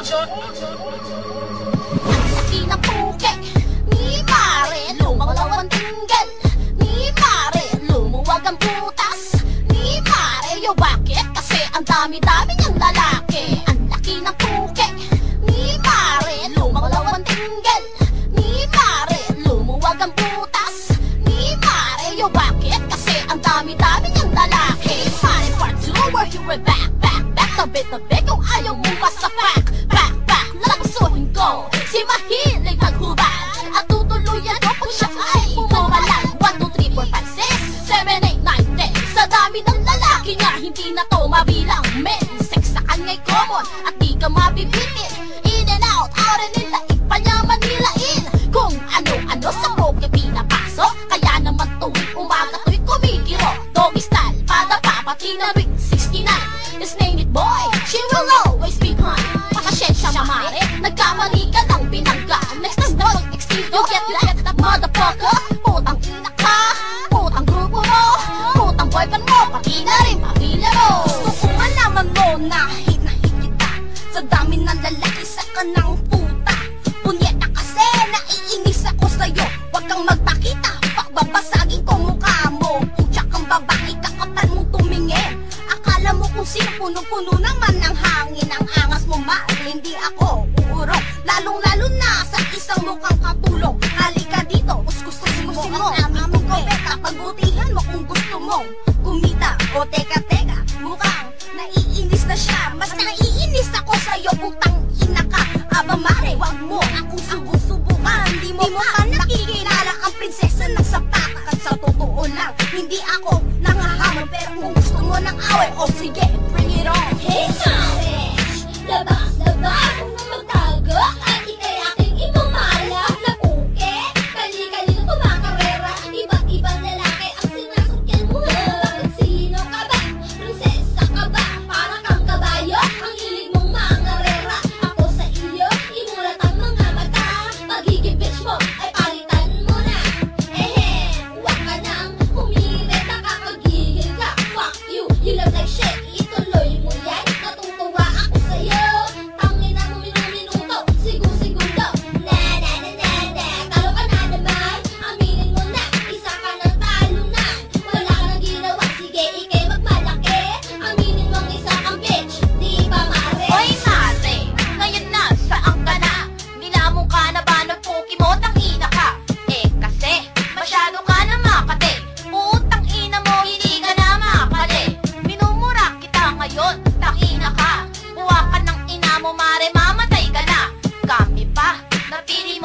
laki ng puke ni mare, lumalaw ang tinggal ni mare, lumuwag ang butas ni mare. Yo, bakit? Kasi ang dami-dami niyang lalaki. Ang laki ng puke ni mare, lumalaw ang tinggal ni mare, lumuwag ang butas ni mare. Yo, bakit? Kasi ang dami-dami niyang lalaki. Mare part 2, we're here back. Tabi-tabi kung ayaw mo masapak. Back, lalagusuhin ko si mahilig maghubad at tutuluyan ko pag siya ay pumawalan. 1, 2, 3, 4, 5, 6, 7, 8, 9, 10. Sa dami ng lalaki niya, hindi na to mabilang. Men, sex sa kanya'y common at di ka mabibitin. In and out and in, laik pa niya Manilain. Kung ano-ano sa poke pinapasok, kaya naman tuwing umaga to'y kumikiro. Doggy style, padapa, pati na ring 69. Just name it boy, she will always be mine. Pakasensya mare, nagkamali ka ng binangga. Next time na mag-exceed, you get that motherfucker. Putang ina ka, putang grupo mo, putang boyfriend mo, pati na rin pamilya mo. Gusto ko malaman mo na hit kita sa dami ng lalaki sa kanang puta. Punyeta kasi naiinis ako sa'yo, wag kang magpakita, babasagin ko mukha mo. Putya kang babae, kakapal mong tumingin. Akala mo kung sino, puno-puno naman ng hangin. Ang angas mo mahal, hindi ako uurong. Lalong-lalo na sa isang mukhang katulong. Halika dito, uskusin mo ang aming kubeta. Pagbutihan mo kung gusto mong kumita. O teka, mukhang naiinis na siya. Mas naiinis ako sa'yo, putang ina ka. Aba mare, wag mo akong subukan. Di mo pa nakikilala ang prinsesa ng sapakan. Sa totoo lang, hindi ako nangahamon. Pero kung gusto mo ng away, o sige, bring it on. Hey mare, labas kung na magtago at ikay aking imamala na puke. Kali-kalino kumakarera, iba't ibang lalaki ang sinasakyan mo. Bakit sino ka ba? Prinsesa ka ba? Para kang kabayo, ang hilig mong mangarera. Ako sa iyo, imulat ang mga mata. Magiging bitch mo ay palitan mo na. Huwag ka nang humirit, nakakagigil ka. Fuck you, you look like shit. Ituloy mo yan, natutuwa ako sa'yo. Tangina mo minuto, segundo. Talo ka na naman, aminin mo na. Isa ka ng talunan, wala ka nang ginawa. Sige, ikay magmalaki, aminin mong isa kang bitch. Di ba mare? Hoy mare, ngayon na, saan ka na? Nilamong ka na ba ng puki mo? Tangina ka. Kasi, masyado ka na makate. Putang ina mo, hindi ka na makali. Minumura kita ngayon, tangina ka. Buwa ka ng ina mo mare, mamatay ka na. Kami pa, napili